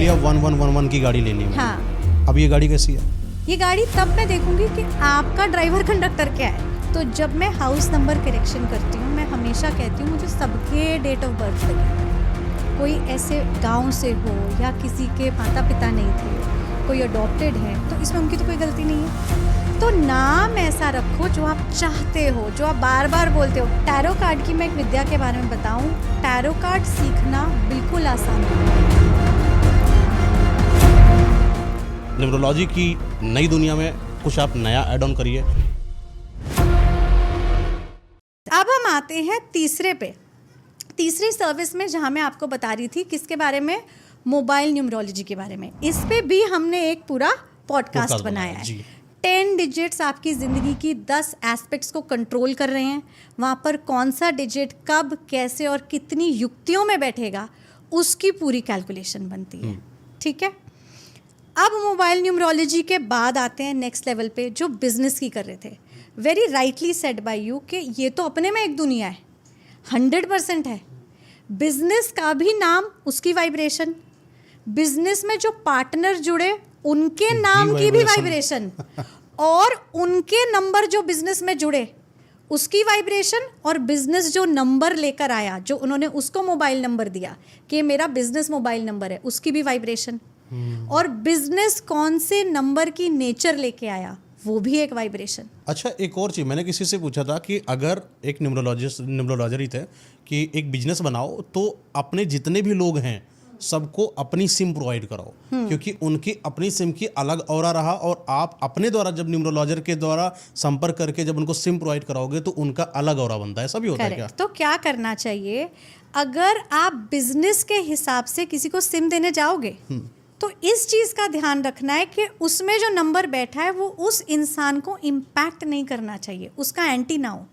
लिया 1111 की गाड़ी लेनी है। हाँ, अब ये गाड़ी कैसी है? ये गाड़ी तब मैं देखूंगी कि आपका ड्राइवर कंडक्टर क्या है। तो जब मैं हाउस नंबर करेक्शन करती हूँ, मैं हमेशा कहती हूँ मुझे सबके डेट ऑफ बर्थ लगे। कोई ऐसे गांव से हो या किसी के माता पिता नहीं थे, कोई अडॉप्टेड है, तो इसमें उनकी तो कोई गलती नहीं है। तो नाम ऐसा रखो जो आप चाहते हो, जो आप बार बार बोलते हो। टैरो कार्ड की मैं एक विद्या के बारे में बताऊं, टैरो कार्ड सीखना बिल्कुल आसान है। न्यूमरोलॉजी की नई दुनिया में कुछ आप नया ऐड ऑन करिए। अब हम आते हैं तीसरे पे, तीसरी सर्विस में, जहां मैं आपको बता रही थी किसके बारे में, मोबाइल न्यूमरोलॉजी के बारे में। इस पे भी हमने एक पूरा पॉडकास्ट बनाया है। 10 डिजिट्स आपकी ज़िंदगी की 10 एस्पेक्ट्स को कंट्रोल कर रहे हैं। वहाँ पर कौन सा डिजिट कब, कैसे और कितनी युक्तियों में बैठेगा, उसकी पूरी कैलकुलेशन बनती है। ठीक है, अब मोबाइल न्यूमरोलॉजी के बाद आते हैं नेक्स्ट लेवल पे, जो बिजनेस की कर रहे थे। Very rightly said bye you कि ये तो अपने में एक दुनिया है, 100% है। बिजनेस का भी नाम, उसकी वाइब्रेशन, बिजनेस में जो पार्टनर जुड़े उनके नाम की भी वाइब्रेशन, और उनके नंबर जो बिजनेस में जुड़े उसकी वाइब्रेशन, और बिजनेस जो नंबर लेकर आया, जो उन्होंने उसको मोबाइल नंबर दिया कि मेरा बिजनेस मोबाइल नंबर है, उसकी भी वाइब्रेशन, और बिजनेस कौन से नंबर की नेचर लेके आया, वो भी एक वाइब्रेशन। अच्छा, एक और चीज़ मैंने किसी से पूछा था कि अगर एक न्यूमरोलॉजर ही थे कि एक बिजनेस बनाओ तो अपने जितने भी लोग हैं सबको अपनी सिम प्रोवाइड कराओ, क्योंकि उनकी अपनी सिम की अलग ऑरा रहा, और आप अपने द्वारा जब न्यूमरोलॉजर के द्वारा संपर्क करके जब उनको सिम प्रोवाइड कराओगे तो उनका अलग ऑरा बनता है। सभी होता है क्या? तो क्या करना चाहिए, अगर आप बिजनेस के हिसाब से किसी को सिम देने जाओगे तो इस चीज़ का ध्यान रखना है कि उसमें जो नंबर बैठा है वो उस इंसान को इम्पैक्ट नहीं करना चाहिए, उसका एंटी ना हो।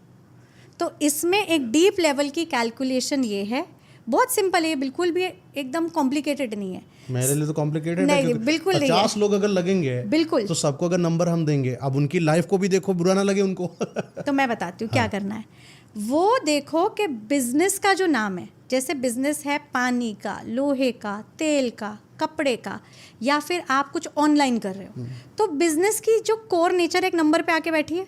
तो इसमें एक डीप लेवल की कैलकुलेशन ये है, बहुत सिंपल है, बिल्कुल भी एकदम कॉम्प्लिकेटेड नहीं है। मेरे लिए तो कॉम्प्लिकेटेड नहीं, है, बिल्कुल नहीं 50 लोग अगर लगेंगे बिल्कुल, तो सबको अगर नंबर हम देंगे, अब उनकी लाइफ को भी देखो, बुरा ना लगे उनको। तो मैं बताती हूँ क्या करना है। वो देखो कि बिजनेस का जो नाम है, जैसे बिजनेस है पानी का, लोहे का, तेल का, कपड़े का, या फिर आप कुछ ऑनलाइन कर रहे हो, तो बिजनेस की जो कोर नेचर एक नंबर पे आके बैठी है,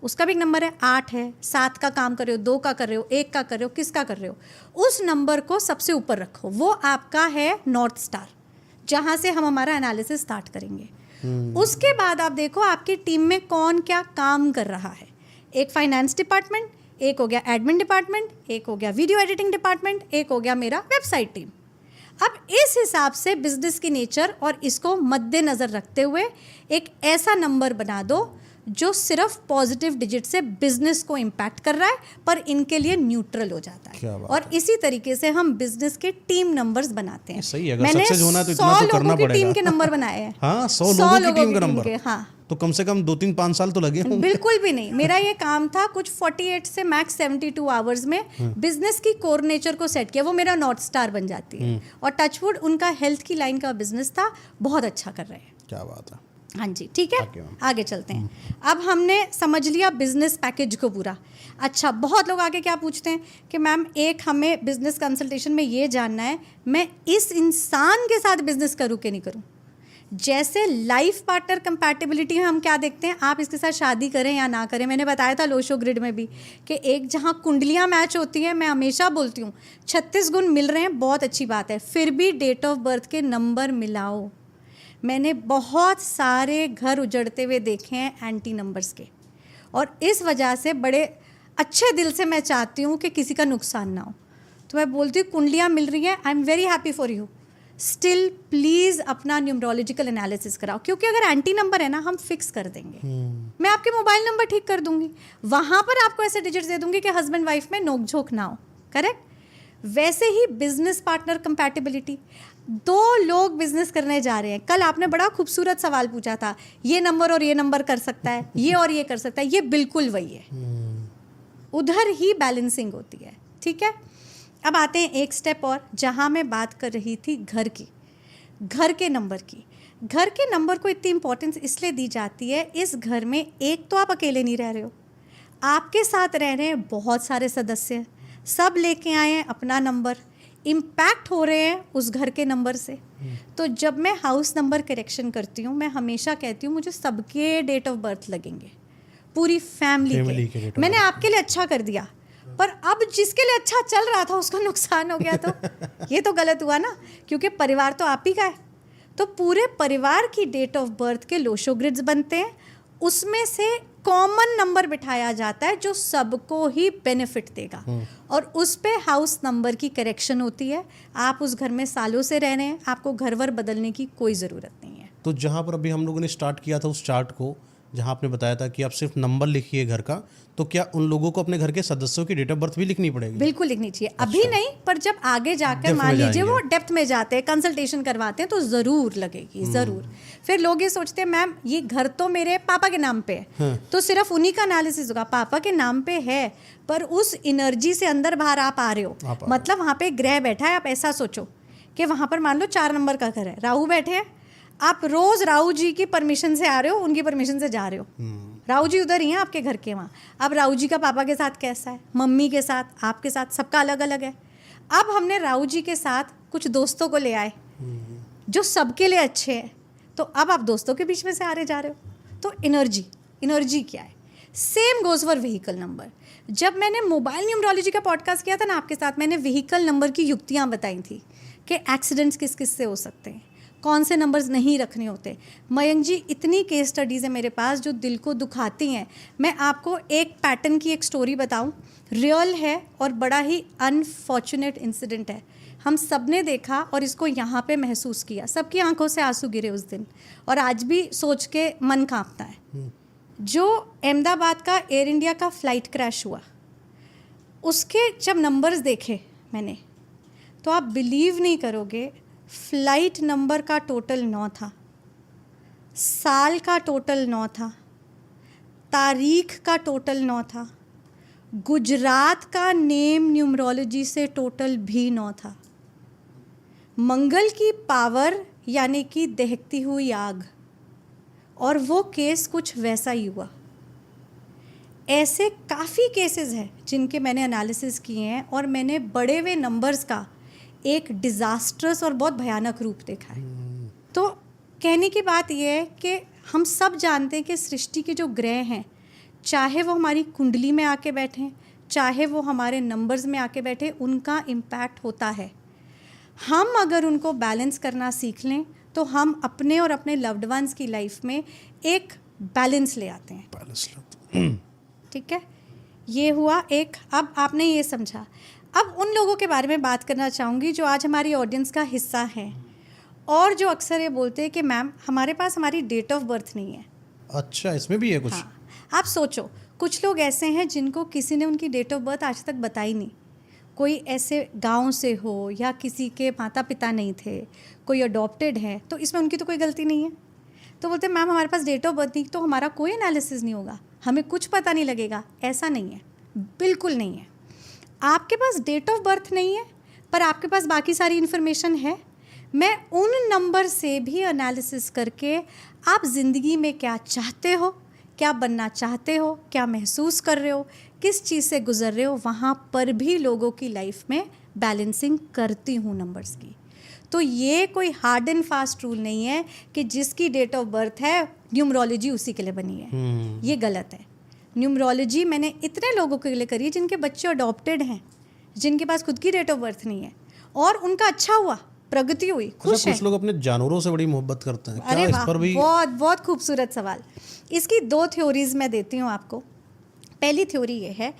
उसका भी एक नंबर है, 8 है, 7 का काम कर रहे हो, 2 का कर रहे हो, 1 का कर रहे हो, किसका कर रहे हो, उस नंबर को सबसे ऊपर रखो। वो आपका है नॉर्थ स्टार, जहाँ से हम हमारा एनालिसिस स्टार्ट करेंगे। उसके बाद आप देखो आपकी टीम में कौन क्या काम कर रहा है। एक फाइनेंस डिपार्टमेंट, एक हो गया एडमिन डिपार्टमेंट, एक हो गया वीडियो एडिटिंग डिपार्टमेंट, एक हो गया मेरा वेबसाइट टीम। अब इस हिसाब से बिजनेस की नेचर और इसको मद्देनज़र रखते हुए एक ऐसा नंबर बना दो जो सिर्फ पॉजिटिव डिजिट से बिजनेस को इम्पैक्ट कर रहा है पर इनके लिए न्यूट्रल हो जाता है। और इसी तरीके से हम बिजनेस के टीम नंबर्स बनाते हैं। सही है, अगर मैंने सक्सेस होना है तो इतना तो करना पड़ेगा। टीम के नंबर बनाए हैं। हाँ, 100 लोगों की टीम का नंबर। हाँ, तो कम से कम 2-3-5 साल तो लगे होंगे। बिल्कुल भी नहीं, मेरा ये काम था कुछ 48 से मैक्स 72 आवर्स में बिजनेस की कोर नेचर को सेट किया, वो मेरा नॉर्थ स्टार बन जाती है। और टचवुड उनका हेल्थ की लाइन का बिजनेस था, बहुत अच्छा कर रहे हैं। क्या बात है। हाँ जी, ठीक है, आगे चलते हैं। अब हमने समझ लिया बिजनेस पैकेज को पूरा। अच्छा, बहुत लोग आगे क्या पूछते हैं कि मैम एक हमें बिजनेस कंसल्टेशन में ये जानना है, मैं इस इंसान के साथ बिजनेस करूँ कि नहीं करूँ। जैसे लाइफ पार्टनर कंपैटिबिलिटी में हम क्या देखते हैं, आप इसके साथ शादी करें या ना करें। मैंने बताया था लोशो ग्रिड में भी कि एक जहाँ कुंडलियाँ मैच होती हैं, मैं हमेशा बोलती हूँ 36 गुण मिल रहे हैं, बहुत अच्छी बात है, फिर भी डेट ऑफ बर्थ के नंबर मिलाओ। मैंने बहुत सारे घर उजड़ते हुए देखे हैं एंटी नंबर्स के, और इस वजह से बड़े अच्छे दिल से मैं चाहती हूँ कि किसी का नुकसान ना हो। तो मैं बोलती हूँ कुंडलियाँ मिल रही हैं, I am very happy for you, still please अपना न्यूमरोलॉजिकल एनालिसिस कराओ, क्योंकि अगर एंटी नंबर है ना, हम फिक्स कर देंगे। मैं आपके मोबाइल नंबर ठीक कर दूंगी, वहाँ पर आपको ऐसे डिजिट्स दे दूंगी कि हस्बैंड वाइफ में नोकझोंक ना हो। करेक्ट। वैसे ही बिजनेस पार्टनर कंपैटिबिलिटी, 2 लोग बिजनेस करने जा रहे हैं। कल आपने बड़ा खूबसूरत सवाल पूछा था, ये नंबर और ये नंबर कर सकता है, ये और ये कर सकता है, ये बिल्कुल वही है, उधर ही बैलेंसिंग होती है। ठीक है, अब आते हैं एक स्टेप और, जहाँ मैं बात कर रही थी घर की, घर के नंबर की। घर के नंबर को इतनी इंपॉर्टेंस इसलिए दी जाती है, इस घर में एक तो आप अकेले नहीं रह रहे हो, आपके साथ रह रहे हैं बहुत सारे सदस्य, सब लेके आए हैं अपना नंबर। इम्पैक्ट हो रहे हैं उस घर के नंबर से। तो जब मैं हाउस नंबर करेक्शन करती हूँ, मैं हमेशा कहती हूँ मुझे सबके डेट ऑफ बर्थ लगेंगे, पूरी फैमिली के। date of मैंने आपके लिए अच्छा कर दिया, पर अब जिसके लिए अच्छा चल रहा था उसको नुकसान हो गया, तो ये तो गलत हुआ ना, क्योंकि परिवार तो आप ही का है। तो पूरे परिवार की डेट ऑफ बर्थ के लोशो ग्रिड्स बनते हैं, उसमें से कॉमन नंबर बिठाया जाता है जो सबको ही बेनिफिट देगा, और उस पे हाउस नंबर की करेक्शन होती है। आप उस घर में सालों से रह रहे हैं, आपको घर वर बदलने की कोई ज़रूरत नहीं है। तो जहाँ पर अभी हम लोगों ने स्टार्ट किया था उस चार्ट को, जहाँ आपने बताया था कि आप सिर्फ नंबर लिखिए घर का, तो क्या उन लोगों को अपने घर के सदस्यों की डेट ऑफ बर्थ भी लिखनी पड़ेगी? बिल्कुल लिखनी चाहिए। अभी नहीं, पर जब आगे जाकर मान लीजिए वो डेप्थ में जाते हैं, कंसल्टेशन करवाते हैं, तो ज़रूर लगेगी, ज़रूर। फिर लोग ये सोचते हैं मैम ये घर तो मेरे पापा के नाम पे है, तो सिर्फ उन्हीं का एनालिसिस होगा। पापा के नाम पे है, पर उस एनर्जी से अंदर बाहर आप आ रहे हो, मतलब वहाँ पे ग्रह बैठा है। आप ऐसा सोचो कि वहाँ पर मान लो 4 नंबर का घर है, राहु बैठे हैं, आप रोज राहु जी की परमिशन से आ रहे हो, उनकी परमिशन से जा रहे हो। राहु जी उधर ही हैं आपके घर के वहाँ। अब राहु जी का पापा के साथ कैसा है, मम्मी के साथ, आपके साथ, सबका अलग अलग है। अब हमने राहु जी के साथ कुछ दोस्तों को ले आए जो सबके लिए अच्छे हैं, तो अब आप दोस्तों के बीच में से आ रहे जा रहे हो। तो एनर्जी क्या है? Same goes for vehicle number. जब मैंने मोबाइल न्यूमरोलॉजी का पॉडकास्ट किया था ना आपके साथ, मैंने व्हीकल नंबर की युक्तियाँ बताई थी कि एक्सीडेंट्स किस किस से हो सकते हैं, कौन से नंबर्स नहीं रखने होते। मयंक जी, इतनी केस स्टडीज़ है मेरे पास जो दिल को दुखाती हैं। मैं आपको एक पैटर्न की एक स्टोरी बताऊं, रियल है और बड़ा ही अनफॉर्चुनेट इंसिडेंट है। हम सब ने देखा और इसको यहाँ पे महसूस किया, सबकी आंखों से आंसू गिरे उस दिन, और आज भी सोच के मन कांपता है। जो अहमदाबाद का एयर इंडिया का फ़्लाइट क्रैश हुआ, उसके जब नंबर्स देखे मैंने, तो आप बिलीव नहीं करोगे, फ्लाइट नंबर का टोटल 9 था, साल का टोटल 9 था, तारीख का टोटल 9 था, गुजरात का नेम न्यूमरोलॉजी से टोटल भी 9 था, मंगल की पावर यानी कि दहकती हुई आग, और वो केस कुछ वैसा ही हुआ। ऐसे काफ़ी केसेस हैं जिनके मैंने एनालिसिस किए हैं, और मैंने बढ़े हुए नंबर्स का एक डिज़ास्ट्रस और बहुत भयानक रूप देखा है। तो कहने की बात यह है कि हम सब जानते हैं कि सृष्टि के जो ग्रह हैं, चाहे वो हमारी कुंडली में आके बैठें, चाहे वो हमारे नंबर्स में आके बैठे, उनका इम्पैक्ट होता है। हम अगर उनको बैलेंस करना सीख लें तो हम अपने और अपने लव्ड वंस की लाइफ में एक बैलेंस ले आते हैं। ठीक है, ये हुआ एक। अब आपने ये समझा। अब उन लोगों के बारे में बात करना चाहूँगी जो आज हमारी ऑडियंस का हिस्सा हैं, और जो अक्सर ये बोलते हैं कि मैम हमारे पास हमारी डेट ऑफ बर्थ नहीं है। अच्छा, इसमें भी है कुछ? हाँ, आप सोचो, कुछ लोग ऐसे हैं जिनको किसी ने उनकी डेट ऑफ बर्थ आज तक बताई नहीं। कोई ऐसे गांव से हो या किसी के माता पिता नहीं थे, कोई अडॉप्टेड है, तो इसमें उनकी तो कोई गलती नहीं है। तो बोलते हैं मैम हमारे पास डेट ऑफ बर्थ नहीं, तो हमारा कोई एनालिसिस नहीं होगा, हमें कुछ पता नहीं लगेगा। ऐसा नहीं है, बिल्कुल नहीं है। आपके पास डेट ऑफ बर्थ नहीं है, पर आपके पास बाकी सारी इन्फॉर्मेशन है। मैं उन नंबर से भी एनालिसिस करके आप ज़िंदगी में क्या चाहते हो, क्या बनना चाहते हो, क्या महसूस कर रहे हो, किस चीज़ से गुजर रहे हो, वहाँ पर भी लोगों की लाइफ में बैलेंसिंग करती हूँ नंबर्स की। तो ये कोई हार्ड एंड फास्ट रूल नहीं है कि जिसकी डेट ऑफ बर्थ है न्यूमरोलॉजी उसी के लिए बनी है। ये गलत है। न्यूमरोलॉजी मैंने इतने लोगों के लिए करी है जिनके बच्चे अडॉप्टेड हैं, जिनके पास खुद की डेट ऑफ बर्थ नहीं है, और उनका अच्छा हुआ, प्रगति हुई, खुश है। कुछ लोग अपने जानवरों से बड़ी मोहब्बत करते हैं। अरे क्या वाह, इस पर भी? बहुत बहुत खूबसूरत सवाल। इसकी 2 थ्योरीज मैं देती हूँ आपको। पहली थ्योरी ये है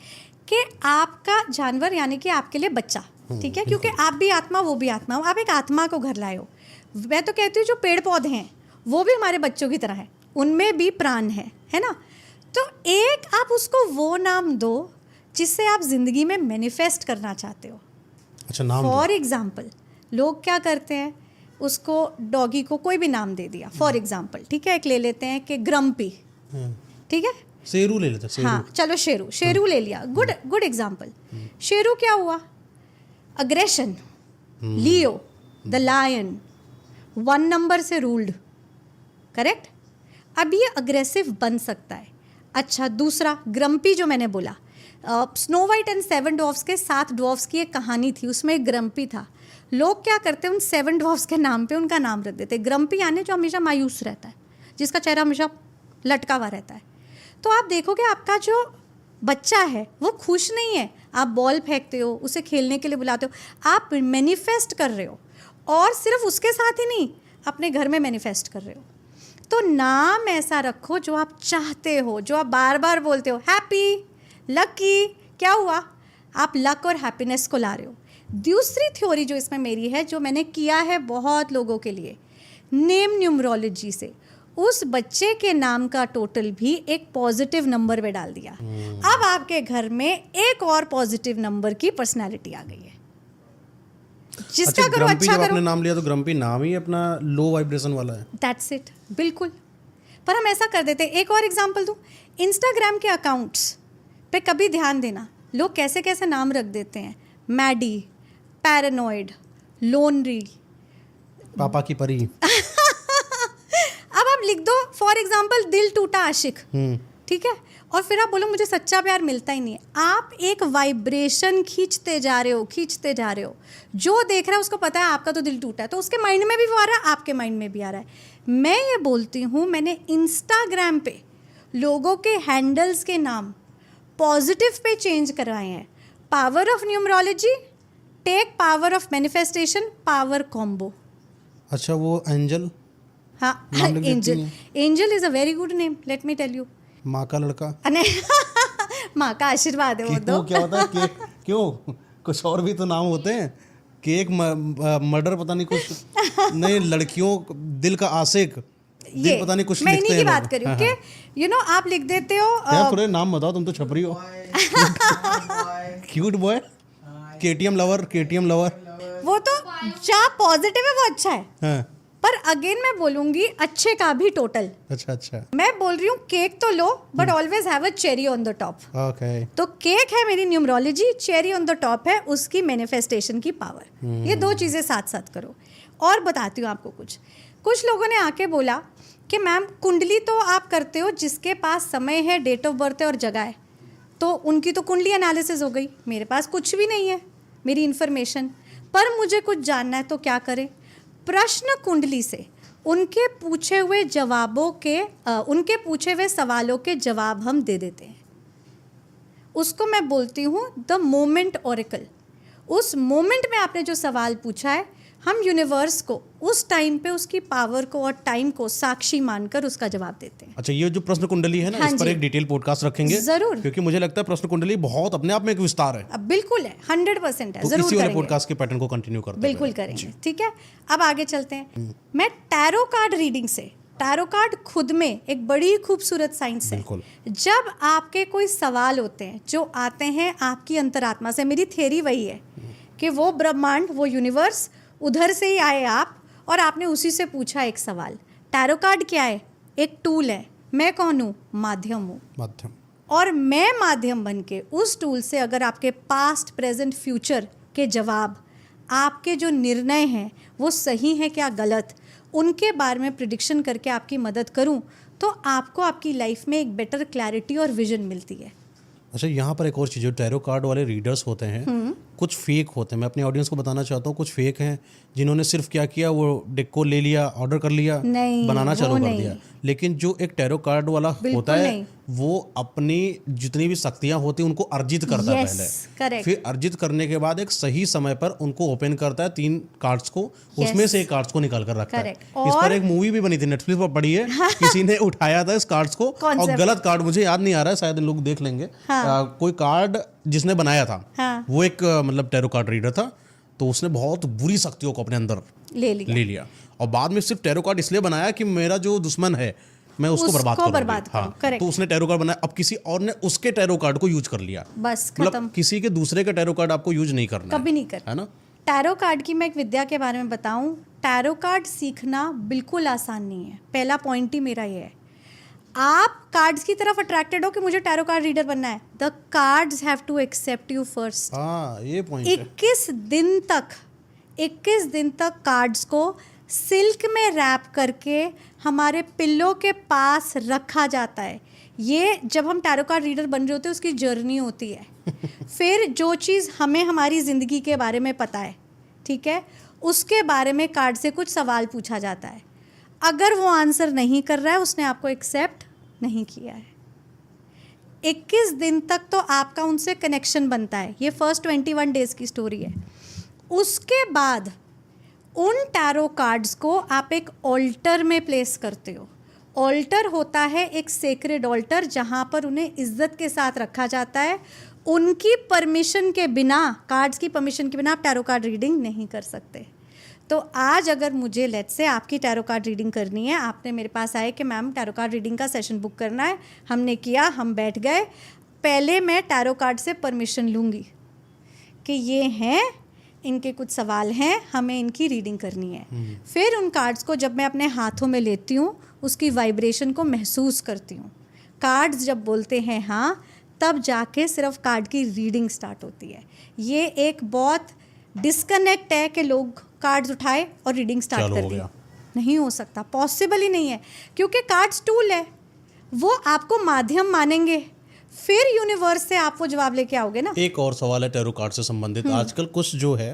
कि आपका जानवर यानी कि आपके लिए बच्चा, ठीक है, क्योंकि आप भी आत्मा, वो भी आत्मा हो, आप एक आत्मा को घर लाए हो। मैं तो कहती हूँ जो पेड़ पौधे हैं वो भी हमारे बच्चों की तरह है, उनमें भी प्राण है ना। तो एक आप उसको वो नाम दो जिससे आप ज़िंदगी में मैनिफेस्ट करना चाहते हो। अच्छा, नाम फॉर एग्जाम्पल लोग क्या करते हैं, उसको डॉगी को कोई भी नाम दे दिया, फॉर एग्जाम्पल, ठीक है, एक ले लेते हैं कि ग्रम्पी, ठीक है, शेरू ले लेते हैं। हाँ चलो शेरू ले लिया, गुड एग्जाम्पल। शेरू क्या हुआ? Aggression, Leo the lion, 1 number से रूल्ड, करेक्ट। अब ये अग्रेसिव बन सकता है। अच्छा, दूसरा ग्रम्पी जो मैंने बोला, स्नो वाइट एंड 7 डॉर्फ्स के 7 डॉर्फ्स की एक कहानी थी, उसमें एक ग्रम्पी था। लोग क्या करते हैं, उन 7 डॉर्फ्स के नाम पे उनका नाम रख देते। ग्रम्पी यानी जो हमेशा मायूस रहता है, जिसका चेहरा हमेशा लटका हुआ रहता है। तो आप देखोगे आपका जो बच्चा है वो खुश नहीं है। आप बॉल फेंकते हो, उसे खेलने के लिए बुलाते हो, आप मैनिफेस्ट कर रहे हो, और सिर्फ उसके साथ ही नहीं, अपने घर में मैनिफेस्ट कर रहे हो। तो नाम ऐसा रखो जो आप चाहते हो, जो आप बार बार बोलते हो। हैप्पी, लकी, क्या हुआ? आप लक और हैप्पीनेस को ला रहे हो। दूसरी थ्योरी जो इसमें मेरी है, जो मैंने किया है बहुत लोगों के लिए, नेम न्यूमरोलॉजी से उस बच्चे के नाम का टोटल भी एक पॉजिटिव नंबर में डाल दिया। अब आपके घर में एक और पॉजिटिव नंबर की पर्सनालिटी आ गई है। जिसका करो ग्रम्पी अच्छा जब करो। आपने नाम लिया तो ग्रम्पी नाम ही अपना लो वाइब्रेशन वाला है। दैट्स इट, बिल्कुल। पर हम ऐसा कर देते हैं। एक और एग्जांपल दूं, इंस्टाग्राम के अकाउंट्स पे कभी ध्यान देना, लोग कैसे कैसे नाम रख देते हैं। Maddy, paranoid, lonely. पापा की परी। अब आप लिख दो फॉर एग्जाम्पल दिल टूटा आशिक, ठीक है, और फिर आप बोलो मुझे सच्चा प्यार मिलता ही नहीं है। आप एक वाइब्रेशन खींचते जा रहे हो, खींचते जा रहे हो। जो देख रहा है उसको पता है आपका तो दिल टूटा है, तो उसके माइंड में भी वो आ रहा है, आपके माइंड में भी आ रहा है। मैं ये बोलती हूँ, मैंने इंस्टाग्राम पे लोगों के हैंडल्स के नाम पॉजिटिव पे चेंज करवाए हैं। Power of numerology, take power of manifestation, power combo. अच्छा, वो एंजल हाँ, नाम लिख देती एंजल। हैं। Angel is a very good name, let me tell you. माँ का लड़का। अने माँ का आशीर्वाद है वो तो। क्यों, क्या होता है केक? क्यों, कुछ और भी तो नाम होते हैं। केक, मर्डर, पता नहीं कुछ नहीं, लड़कियों दिल का आशिक, ये दिल पता नहीं कुछ मैं लिखते इन्हीं हैं की बात लोग। कर रही हूँ हाँ, कि यू नो आप लिख देते हो यार थोड़े नाम बताओ, तुम तो छपरी हो। Cute boy, KTM lover, KTM lover. वो तो क्या पॉजिटिव है वो अच्छा है। हाँ, पर अगेन मैं बोलूंगी अच्छे का भी टोटल। अच्छा अच्छा, मैं बोल रही हूँ केक तो लो, but always have a cherry on the top. Okay. तो केक है मेरी numerology, cherry on the top है उसकी मैनिफेस्टेशन की पावर। ये दो चीज़ें साथ साथ करो। और बताती हूँ आपको कुछ लोगों ने आके बोला कि मैम कुंडली तो आप करते हो, जिसके पास समय है, डेट ऑफ बर्थ है और जगह है, तो उनकी तो कुंडली एनालिसिस हो गई। मेरे पास कुछ भी नहीं है, मेरी इन्फॉर्मेशन, पर मुझे कुछ जानना है तो क्या करें? प्रश्न कुंडली से उनके पूछे हुए उनके पूछे हुए सवालों के जवाब हम दे देते हैं। उसको मैं बोलती हूँ द मोमेंट ऑरेकल। उस मोमेंट में आपने जो सवाल पूछा है, हम यूनिवर्स को उस टाइम पे उसकी पावर को और टाइम को साक्षी मानकर उसका जवाब देते हैं। अच्छा, ये जो प्रश्न कुंडली है ना, हाँ इस पर जी। एक डिटेल पॉडकास्ट रखेंगे जरूर। क्योंकि मुझे लगता है प्रश्न कुंडली बहुत अपने आप में एक विस्तार है। अब बिल्कुल है, 100% है, तो जरूर इसी वाले करेंगे, पॉडकास्ट के पैटर्न को कंटिन्यू करते हैं। बिल्कुल करेंगे। ठीक है, अब आगे चलते हैं। मैं टैरो कार्ड रीडिंग से, टैरो कार्ड खुद में एक बड़ी खूबसूरत साइंस है। बिल्कुल। जब आपके कोई सवाल होते हैं जो आते हैं आपकी अंतरात्मा से, मेरी थ्योरी वही है कि वो ब्रह्मांड, वो यूनिवर्स, उधर से ही आए आप, और आपने उसी से पूछा एक सवाल। टैरो कार्ड क्या है? एक टूल है। मैं कौन हूँ? माध्यम हूँ। माध्यम। और मैं माध्यम बन के उस टूल से अगर आपके पास्ट, प्रेजेंट, फ्यूचर के जवाब, आपके जो निर्णय हैं वो सही हैं क्या गलत, उनके बारे में प्रिडिक्शन करके आपकी मदद करूं, तो आपको आपकी लाइफ में एक बेटर क्लैरिटी और विजन मिलती है। अच्छा, यहाँ पर एक और चीज़, जो टैरो कार्ड वाले रीडर्स होते हैं, कुछ फेक होते हैं। मैं अपने ऑडियंस को बताना चाहता हूँ, कुछ फेक हैं जिन्होंने सिर्फ क्या किया, वो डेक को ले लिया, ऑर्डर कर लिया, नहीं, बनाना चालू वो कर नहीं। दिया। लेकिन जो एक टैरो कार्ड वाला होता है, नहीं। वो अपनी जितनी भी शक्तियाँ होती हैं उनको अर्जित करता है Yes, पहले। correct. फिर अर्जित करने के बाद एक सही समय पर उनको ओपन करता है 3 कार्ड्स को, उसमें से एक कार्ड्स को निकाल कर रखता है। Correct. इस पर और- एक मूवी भी बनी थी, नेटफ्लिक्स पर पड़ी है। किसी ने उठाया था इस कार्ड्स को, और Concept. गलत कार्ड, मुझे याद नहीं आ रहा है, शायद लोग देख लेंगे। हाँ। कोई कार्ड जिसने बनाया था, हाँ। वो एक मतलब टैरो कार्ड रीडर था, तो उसने बहुत बुरी शक्तियों को अपने अंदर ले लिया। और बाद में सिर्फ टैरो कार्ड इसलिए बनाया कि मेरा जो दुश्मन है मैं उसको बर्बाद करूंगी। हाँ, correct. तो उसने टैरो कार्ड बनाया। अब किसी और ने उसके टैरो कार्ड को यूज कर लिया, बस मतलब खत्म, किसी के दूसरे का टैरो कार्ड आपको यूज नहीं करना कभी नहीं कर। है ना। टैरो कार्ड की मैं एक विद्या के बारे में बताऊं। टैरो कार्ड सीखना बिल्कुल आसान नहीं है। पहला पॉइंट ही मेरा ये है, आप कार्ड्स की तरफ अट्रैक्टेड हो कि मुझे टैरो कार्ड रीडर बनना है, the cards have to accept you first. हाँ, ये पॉइंट है। 21 दिन तक कार्ड्स को सिल्क में रैप करके हमारे पिल्लों के पास रखा जाता है। ये जब हम टैरो कार्ड रीडर बन रहे होते हैं उसकी जर्नी होती है। फिर जो चीज़ हमें हमारी ज़िंदगी के बारे में पता है, ठीक है, उसके बारे में कार्ड से कुछ सवाल पूछा जाता है। अगर वो आंसर नहीं कर रहा है, उसने आपको एक्सेप्ट नहीं किया है। 21 दिन तक तो आपका उनसे कनेक्शन बनता है। ये फर्स्ट 21 डेज़ की स्टोरी है। उसके बाद उन टैरो कार्ड्स को आप एक ऑल्टर में प्लेस करते हो। ऑल्टर होता है एक सेक्रेड ऑल्टर, जहाँ पर उन्हें इज्जत के साथ रखा जाता है। उनकी परमिशन के बिना, कार्ड्स की परमिशन के बिना आप टैरो कार्ड रीडिंग नहीं कर सकते। तो आज अगर मुझे लेट्स से आपकी टैरो कार्ड रीडिंग करनी है, आपने मेरे पास आए कि मैम टैरो कार्ड रीडिंग का सेशन बुक करना है, हमने किया, हम बैठ गए। पहले मैं टैरो कार्ड से परमिशन लूँगी कि ये हैं, इनके कुछ सवाल हैं, हमें इनकी रीडिंग करनी है। फिर उन कार्ड्स को जब मैं अपने हाथों में लेती हूँ, उसकी वाइब्रेशन को महसूस करती हूँ। कार्ड्स जब बोलते हैं हाँ, तब जाके सिर्फ कार्ड की रीडिंग स्टार्ट होती है। ये एक बहुत डिस्कनेक्ट है कि लोग कार्ड्स उठाए और रीडिंग स्टार्ट कर दी। नहीं हो सकता, पॉसिबल ही नहीं है, क्योंकि कार्ड्स टूल है, वो आपको माध्यम मानेंगे, फिर यूनिवर्स से आप वो जवाब लेके आओगे ना। एक और सवाल है टैरो कार्ड से संबंधित। आजकल कुछ जो है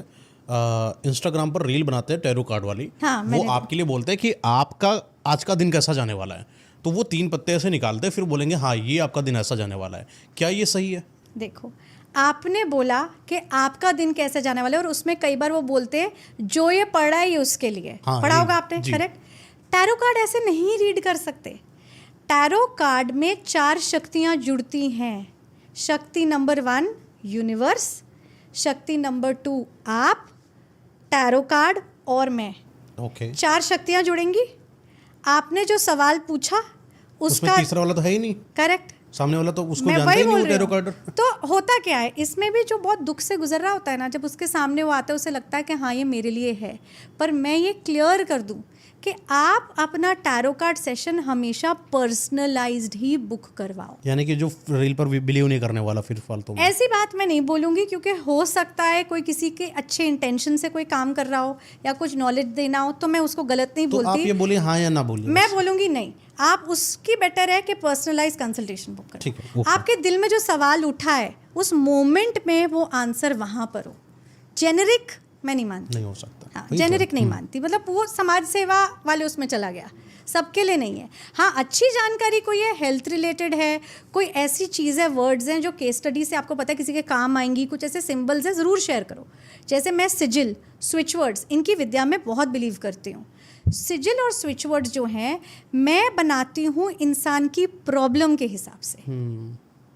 इंस्टाग्राम पर रील बनाते हैं टैरो कार्ड वाली, हाँ, वो आपके लिए बोलते हैं कि आपका आज का दिन कैसा जाने वाला है, तो वो 3 पत्ते ऐसे निकालते हैं, फिर बोलेंगे हाँ ये आपका दिन ऐसा जाने वाला है। क्या ये सही है? देखो, आपने बोला कि आपका दिन कैसे जाने वाला है, और उसमें कई बार वो बोलते हैं जो ये पढ़ रहा है ये उसके लिए। हाँ, पढ़ा होगा आपने, करेक्ट। टैरो कार्ड ऐसे नहीं रीड कर सकते। टैरो कार्ड में 4 शक्तियाँ जुड़ती हैं। शक्ति नंबर 1 यूनिवर्स, शक्ति नंबर 2 आप, टैरो कार्ड और मैं। ओके। 4 शक्तियाँ जुड़ेंगी। आपने जो सवाल पूछा उसमें उसका तीसरा वाला तो है ही नहीं, करेक्ट, सामने वाला तो उसको मैं जानता वही ही नहीं बोल वो रही टैरो हूँ। कार्ड। तो होता क्या है, इसमें भी जो बहुत दुख से गुजर रहा होता है ना, जब उसके सामने वो आता है, उसे लगता है कि हाँ ये मेरे लिए है। पर मैं ये क्लियर कर दूं कि आप अपना टैरो कार्ड सेशन हमेशा पर्सनलाइज्ड ही बुक करवाओ। यानी कि जो रील पर बिलीव नहीं करने वाला फिर फालतू में। ऐसी बात मैं नहीं बोलूँगी, क्योंकि हो सकता है कोई किसी के अच्छे इंटेंशन से कोई काम कर रहा हो या कुछ नॉलेज देना हो, तो मैं उसको गलत नहीं तो बोलती। आप ये बोलिए हाँ या ना बोलिए। मैं बोलूँगी नहीं, आप उसकी बेटर है कि पर्सनलाइज कंसल्टेशन बुक करें। ठीक है, ओके। आपके दिल में जो सवाल उठा है उस मोमेंट में वो आंसर वहाँ पर हो। जेनेरिक मैं नहीं मानती। नहीं हो सकता। हाँ, वही जेनेरिक तो। नहीं मानती, मतलब वो समाज सेवा वाले उसमें चला गया, सबके लिए नहीं है। हाँ, अच्छी जानकारी कोई है, हेल्थ रिलेटेड है, कोई ऐसी चीज़ है, वर्ड्स हैं जो केस स्टडी से आपको पता है किसी के काम आएंगी, कुछ ऐसे सिंबल्स हैं, ज़रूर शेयर करो। जैसे मैं सिजिल, स्विच वर्ड्स, इनकी विद्या में बहुत बिलीव करती हूँ। सिजिल और स्विच वर्ड्स जो हैं, मैं बनाती हूँ इंसान की प्रॉब्लम के हिसाब से।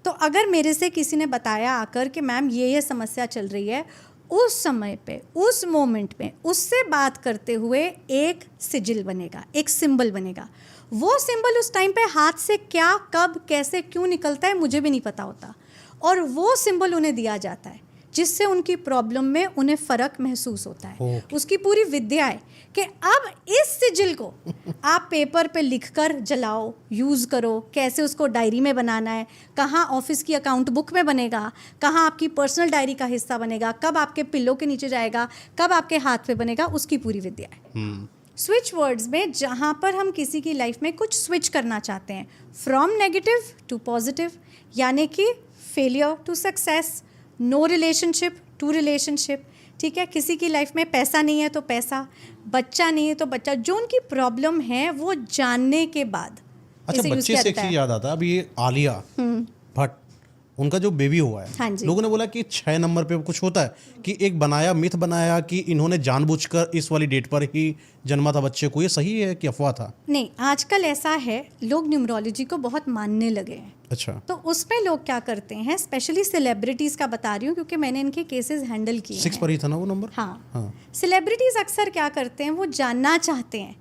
तो अगर मेरे से किसी ने बताया आकर कि मैम ये समस्या चल रही है, उस समय पे, उस मोमेंट में उससे बात करते हुए एक सिजिल बनेगा, एक सिंबल बनेगा। वो सिंबल उस टाइम पे हाथ से क्या, कब, कैसे, क्यों निकलता है मुझे भी नहीं पता होता, और वो सिंबल उन्हें दिया जाता है, जिससे उनकी प्रॉब्लम में उन्हें फ़र्क महसूस होता है। उसकी पूरी विद्या है कि अब इस सिजिल को आप पेपर पे लिखकर जलाओ, यूज़ करो, कैसे उसको डायरी में बनाना है, कहाँ ऑफिस की अकाउंट बुक में बनेगा, कहाँ आपकी पर्सनल डायरी का हिस्सा बनेगा, कब आपके पिल्लो के नीचे जाएगा, कब आपके हाथ पे बनेगा, उसकी पूरी विद्या है। स्विच वर्ड्स में जहाँ पर हम किसी की लाइफ में कुछ स्विच करना चाहते हैं, फ्रॉम नेगेटिव टू पॉजिटिव, यानी कि failure to success, no relationship to relationship, ठीक है। किसी की लाइफ में पैसा नहीं है तो पैसा, बच्चा नहीं है तो बच्चा, जो उनकी प्रॉब्लम है वो जानने के बाद। अच्छा, बच्चे से एक चीज याद आता है, अभी ये आलिया भट्ट, उनका जो बेबी हुआ है, हाँ जी। लोगों ने बोला कि 6 नंबर पे कुछ होता है कि एक मिथ बनाया कि इन्होंने जानबूझकर इस वाली डेट पर ही जन्मा था बच्चे को। ये सही है कि अफवाह था? नहीं, आजकल ऐसा है, लोग न्यूमरोलॉजी को बहुत मानने लगे हैं। अच्छा। तो उसमें लोग क्या करते हैं, स्पेशली सेलिब्रिटीज़ का बता रही हूँ क्योंकि मैंने इनके केसेस हैंडल किए 6 पर ही था ना वो नंबर? हाँ। सेलिब्रिटीज़ अक्सर क्या करते हैं, वो जानना चाहते हैं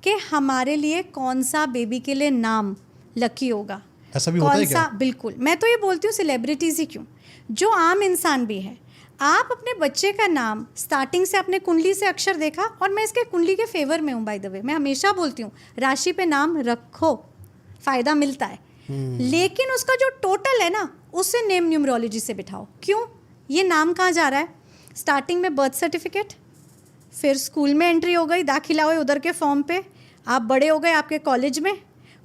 कि हमारे लिए कौन सा बेबी के लिए नाम लकी होगा, ऐसा भी होता है क्या? बिल्कुल। मैं तो ये बोलती हूँ सेलिब्रिटीज़ ही क्यों, जो आम इंसान भी है, आप अपने बच्चे का नाम स्टार्टिंग से अपने कुंडली से अक्षर देखा, और मैं इसके कुंडली के फेवर में हूँ बाय द वे, मैं हमेशा बोलती हूँ राशि पे नाम रखो, फ़ायदा मिलता है, लेकिन उसका जो टोटल है ना, उससे नेम न्यूमरोलॉजी से बिठाओ। क्यों? ये नाम कहाँ जा रहा है? स्टार्टिंग में बर्थ सर्टिफिकेट, फिर स्कूल में एंट्री हो गई, दाखिला हुए उधर के फॉर्म पे, आप बड़े हो गए आपके कॉलेज में,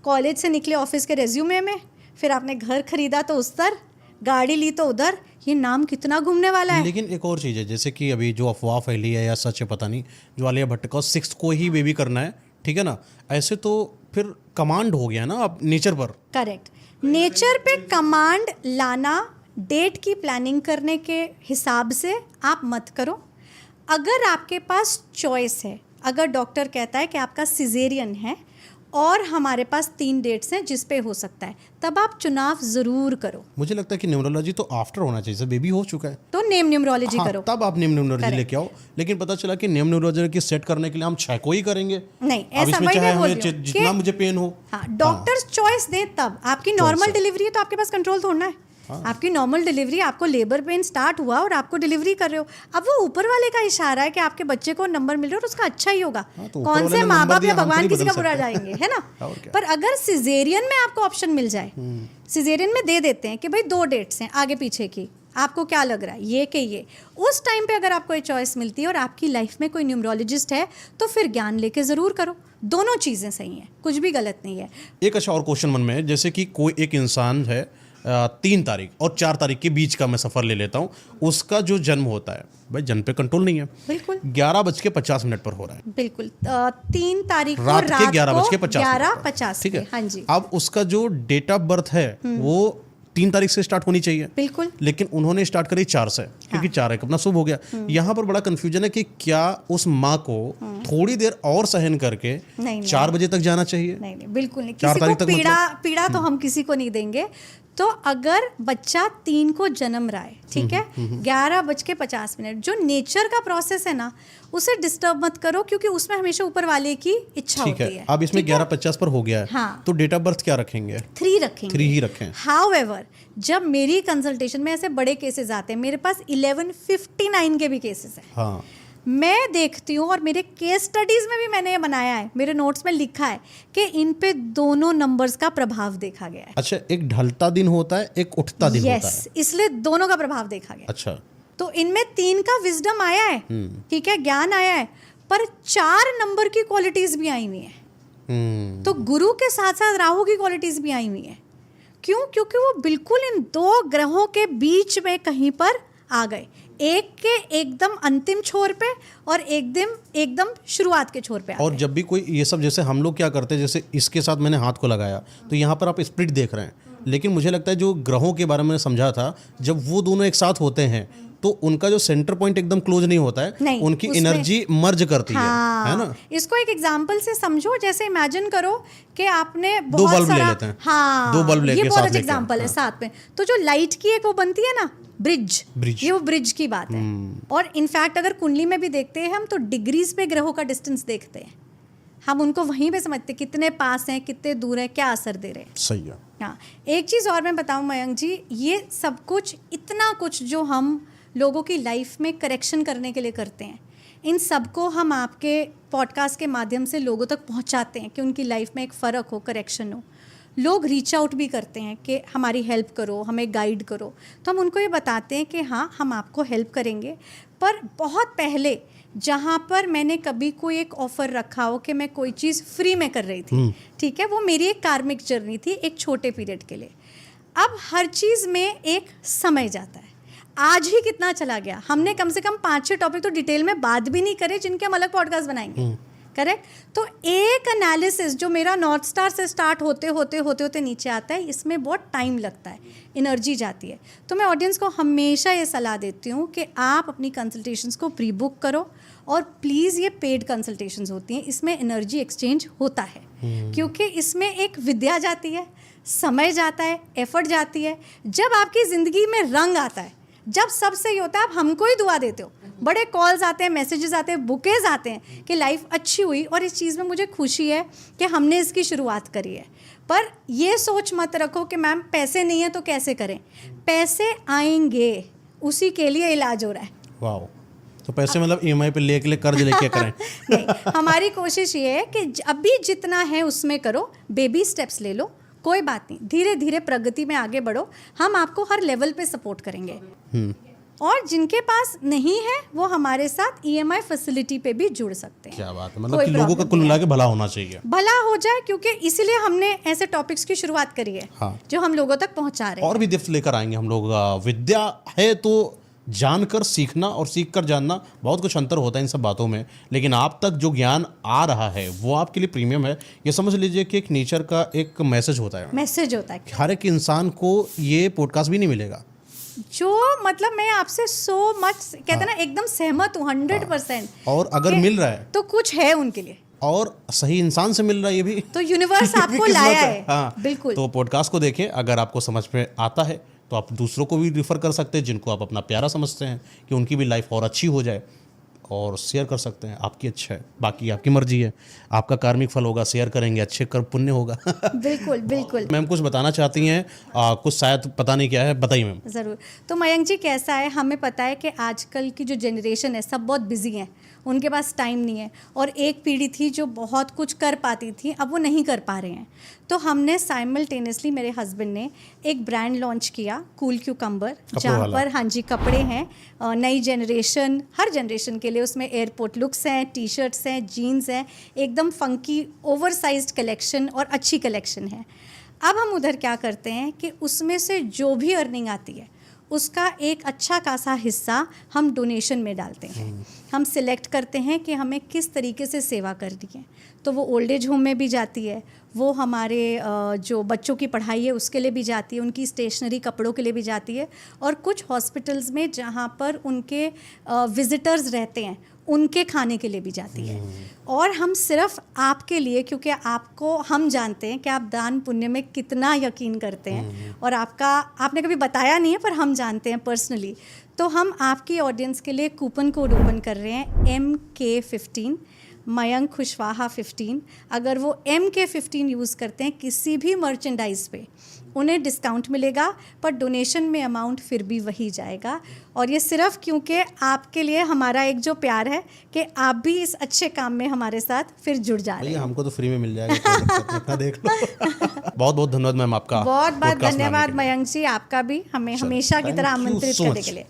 कॉलेज से निकले ऑफिस के रेज्यूमे में, फिर आपने घर खरीदा तो उस तर, गाड़ी ली तो उधर, ये नाम कितना घूमने वाला है। लेकिन एक और चीज़ है, जैसे कि अभी जो अफवाह फैली है या सच है पता नहीं, जो आलिया भट्ट का 6 को ही बेबी करना है, ठीक है ना, ऐसे तो फिर कमांड हो गया ना अब नेचर पर। करेक्ट, नेचर पे कमांड लाना डेट की प्लानिंग करने के हिसाब से आप मत करो। अगर आपके पास चॉइस है, अगर डॉक्टर कहता है कि आपका सिजेरियन है और हमारे पास 3 डेट्स हैं जिस पे हो सकता है, तब आप चुनाव ज़रूर करो। मुझे लगता है कि न्यूमरोलॉजी तो आफ्टर होना चाहिए, जब बेबी हो चुका है तो नेम न्यूमरोलॉजी हाँ, करो, तब आप नेम न्यूमरोलॉजी लेके आओ। लेकिन पता चला कि नेम न्यूमरोलॉजी की सेट करने के लिए हम 6 को ही करेंगे। नहीं, अब ऐसा इसमें मैं चाहे नहीं बोल हमें रही हूँ जितना मुझे पेन हो, हाँ, डॉक्टर्स चॉइस दे तब। आपकी नॉर्मल डिलीवरी है तो आपके पास कंट्रोल थोड़ा है। आपकी नॉर्मल डिलीवरी, आपको लेबर पेन स्टार्ट हुआ और आपको डिलीवरी कर रहे हो, अब वो ऊपर वाले का इशारा है कि आपके बच्चे को नंबर मिल रहा है और उसका अच्छा ही होगा। तो कौन से माँ बाप या भगवान किसी का बुरा जाएंगे, है ना। क्या? पर अगर सिजेरियन में आपको ऑप्शन मिल जाए, सिजेरियन में दे देते हैं कि भाई 2 डेट्स हैं आगे पीछे की, आपको क्या लग रहा है, ये कि ये, उस टाइम पे अगर आपको ये चॉइस मिलती है और आपकी लाइफ में कोई न्यूमरोलॉजिस्ट है तो फिर ज्ञान लेके ज़रूर करो। दोनों चीज़ें सही हैं, कुछ भी गलत नहीं है। एक अच्छा और क्वेश्चन मन में है, जैसे कि कोई एक इंसान है 3 तारीख और 4 तारीख के बीच का मैं सफ़र ले लेता हूँ, उसका जो जन्म होता है, भाई जन्म पे कंट्रोल नहीं है, बिल्कुल 11:50 पर हो रहा है, बिल्कुल 3 तारीख को रात के रात 11:50 ठीक है, हाँ जी। अब उसका जो डेट ऑफ बर्थ है वो 3 तारीख से स्टार्ट होनी चाहिए, बिल्कुल, लेकिन उन्होंने स्टार्ट करी 4 से, क्योंकि 4 एक अपना शुभ हो गया। यहाँ पर बड़ा कंफ्यूजन है कि क्या उस माँ को थोड़ी देर और सहन करके 4 बजे तक जाना चाहिए? नहीं, बिल्कुल नहीं। 4 किसी तारीख को तक पीड़ा तो हम किसी को नहीं देंगे। तो अगर बच्चा 3 को जन्म रहा है, ठीक है, 11:50, जो नेचर का प्रोसेस है ना, उसे डिस्टर्ब मत करो, क्योंकि उसमें हमेशा ऊपर वाले की इच्छा ठीक होती है। है। अब इसमें 11:50 पर हो गया है, हाँ। तो डेट ऑफ बर्थ क्या रखेंगे? 3 रखेंगे। 3 ही रखें। हाउएवर, जब मेरी कंसल्टेशन में ऐसे बड़े केसेस आते हैं, मेरे पास 11:59 के भी केसेस हैं, हाँ, मैं देखती हूँ और मेरे केस स्टडीज़ में भी मैंने ये बनाया है, मेरे नोट्स में लिखा है कि इन पे दोनों नंबर्स का प्रभाव देखा गया है। अच्छा, एक ढलता दिन होता है, एक उठता दिन होता है। इसलिए दोनों का प्रभाव देखा गया। अच्छा, तो इनमें 3 का विजडम आया है, ठीक है, ज्ञान आया है, पर 4 नंबर की क्वालिटीज भी आई हुई है। तो गुरु के साथ साथ राहु की क्वालिटीज भी आई हुई है। क्यों? क्योंकि वो बिल्कुल इन 2 ग्रहों के बीच में कहीं पर आ गए, एक के एकदम अंतिम छोर पे और एकदम शुरुआत के छोर पे आ और गए। जब भी कोई ये सब, जैसे हम लोग क्या करते हैं, जैसे इसके साथ मैंने हाथ को लगाया तो यहाँ पर आप स्प्लिट देख रहे हैं, लेकिन मुझे लगता है जो ग्रहों के बारे में समझा था, जब वो दोनों एक साथ होते हैं तो उनका जो सेंटर पॉइंट एकदम क्लोज नहीं होता है, नहीं, उनकी एनर्जी मर्ज करती है ना। इसको एक एग्जांपल से समझो, जैसे इमेजिन करो कि आपने 2 बहुत बल्ब ले सारा, लेते हैं, हाँ, 2 बल्ब लेके ये बहुत साथ अच्छा लेके, एग्जांपल है हाँ। साथ में। तो जो लाइट की एक वो बनती है ना, ब्रिज, ये वो ब्रिज की बात है। और इनफैक्ट अगर कुंडली में भी देखते हैं हम, तो डिग्रीज पे ग्रहों का डिस्टेंस देखते हैं, हम उनको वहीं पे समझते हैं कितने पास हैं, कितने दूर हैं, क्या असर दे रहे हैं। सही है। हाँ, एक चीज़ और मैं बताऊं मयंक जी, ये सब कुछ, इतना कुछ जो हम लोगों की लाइफ में करेक्शन करने के लिए करते हैं, इन सबको हम आपके पॉडकास्ट के माध्यम से लोगों तक पहुंचाते हैं कि उनकी लाइफ में एक फ़र्क हो, करेक्शन हो। लोग रीच आउट भी करते हैं कि हमारी हेल्प करो, हमें गाइड करो, तो हम उनको ये बताते हैं कि हाँ, हम आपको हेल्प करेंगे। पर बहुत पहले जहाँ पर मैंने कभी कोई एक ऑफ़र रखा हो कि मैं कोई चीज़ फ्री में कर रही थी, ठीक है, वो मेरी एक कार्मिक जर्नी थी एक छोटे पीरियड के लिए। अब हर चीज़ में एक समय जाता है। आज ही कितना चला गया, हमने कम से कम 5-6 टॉपिक तो डिटेल में बात भी नहीं करे, जिनके हम अलग पॉडकास्ट बनाएंगे, करेक्ट। तो एक एनालिसिस जो मेरा नॉर्थ स्टार से स्टार्ट होते नीचे आता है, इसमें बहुत टाइम लगता है, एनर्जी जाती है। तो मैं ऑडियंस को हमेशा ये सलाह देती हूँ कि आप अपनी कंसल्टेशंस को प्री बुक करो, और प्लीज़ ये पेड कंसल्टेशंस होती हैं, इसमें एनर्जी एक्सचेंज होता है, क्योंकि इसमें एक विद्या जाती है, समय जाता है, एफर्ट जाती है। जब आपकी ज़िंदगी में रंग आता है, जब सब सही होता है, आप हमको ही दुआ देते हो, बड़े कॉल्स आते हैं, मैसेजेस आते हैं, बुकेज आते हैं कि लाइफ अच्छी हुई, और इस चीज़ में मुझे खुशी है कि हमने इसकी शुरुआत करी है। पर ये सोच मत रखो कि मैम पैसे नहीं है तो कैसे करें, पैसे आएंगे, उसी के लिए इलाज हो रहा है। वाह, तो पैसे मतलब EMI पे लेके कर्ज लेके करें? नहीं, हमारी कोशिश ये है कि अभी जितना है उसमें करो, बेबी स्टेप्स ले लो, कोई बात नहीं, धीरे धीरे प्रगति में आगे बढ़ो, हम आपको हर लेवल पे सपोर्ट करेंगे। और जिनके पास नहीं है वो हमारे साथ EMI फैसिलिटी पे भी जुड़ सकते हैं। क्या बात है, मतलब कोई कि लोगों का problem कुल नहीं मिला के भला होना चाहिए। भला हो जाए, क्योंकि इसीलिए हमने ऐसे टॉपिक्स की शुरुआत करी है हाँ। जो हम लोगों तक पहुंचा रहे हैं। और भी टिप्स लेकर आएंगे हम लोग। विद्या है तो जानकर सीखना और सीख कर जानना, बहुत कुछ अंतर होता है इन सब बातों में, लेकिन आप तक जो ज्ञान आ रहा है वो आपके लिए प्रीमियम है। ये समझ लीजिए कि एक नेचर का एक मैसेज होता है, मैसेज होता है हर एक इंसान को ये पॉडकास्ट भी नहीं मिलेगा। जो मतलब मैं आपसे सो मच कहते हैं ना, एकदम सहमत हूँ 100%। और अगर मिल रहा है तो कुछ है उनके लिए, और सही इंसान से मिल रहा है, ये भी तो यूनिवर्स ये भी आपको किस्मत लाया है। है। हाँ, बिल्कुल। तो पॉडकास्ट को देखें, अगर आपको समझ में आता है तो आप दूसरों को भी रिफ़र कर सकते हैं जिनको आप अपना प्यारा समझते हैं, कि उनकी भी लाइफ और अच्छी हो जाए, और शेयर कर सकते हैं। आपकी अच्छा है, बाकी आपकी मर्जी है, आपका कार्मिक फल होगा, शेयर करेंगे, अच्छे कर पुण्य होगा। बिल्कुल बिल्कुल। मैम कुछ बताना चाहती हैं, कुछ शायद पता नहीं क्या है, बताइए मैम। ज़रूर। तो मयंक जी, कैसा है, हमें पता है कि आजकल की जो जनरेशन है सब बहुत बिजी हैं, उनके पास टाइम नहीं है, और एक पीढ़ी थी जो बहुत कुछ कर पाती थी, अब वो नहीं कर पा रहे हैं। तो हमने साइमल्टेनियसली, मेरे हस्बैंड ने एक ब्रांड लॉन्च किया, कूल क्यूकम्बर, जहाँ पर हाँ जी कपड़े हैं, नई जनरेशन, हर जनरेशन के लिए। उसमें एयरपोर्ट लुक्स हैं, टी शर्ट्स हैं, जीन्स हैं, एकदम फंकी ओवरसाइज्ड कलेक्शन और अच्छी कलेक्शन है। अब हम उधर क्या करते हैं कि उसमें से जो भी अर्निंग आती है उसका एक अच्छा खासा हिस्सा हम डोनेशन में डालते हैं। हम सिलेक्ट करते हैं कि हमें किस तरीके से सेवा करनी है, तो वो ओल्ड एज होम में भी जाती है, वो हमारे जो बच्चों की पढ़ाई है उसके लिए भी जाती है, उनकी स्टेशनरी कपड़ों के लिए भी जाती है, और कुछ हॉस्पिटल्स में जहाँ पर उनके विजिटर्स रहते हैं उनके खाने के लिए भी जाती है। और हम सिर्फ आपके लिए, क्योंकि आपको हम जानते हैं कि आप दान पुण्य में कितना यकीन करते हैं, और आपने कभी बताया नहीं है पर हम जानते हैं पर्सनली, तो हम आपकी ऑडियंस के लिए कूपन कोड ओपन कर रहे हैं MK15, मयंक खुशवाहा 15। अगर वो MK15 यूज़ करते हैं किसी भी मर्चेंडाइज पे, उन्हें डिस्काउंट मिलेगा, पर डोनेशन में अमाउंट फिर भी वही जाएगा। और ये सिर्फ क्योंकि आपके लिए हमारा एक जो प्यार है कि आप भी इस अच्छे काम में हमारे साथ फिर जुड़ जा रहे हैं। हमको तो फ्री में मिल जाएगा, कोई दिक्कत नहीं, अपना देख लो। बहुत बहुत धन्यवाद मैम आपका। बहुत बहुत धन्यवाद मयंक जी, आपका भी हमें हमेशा की तरह आमंत्रित करने के लिए।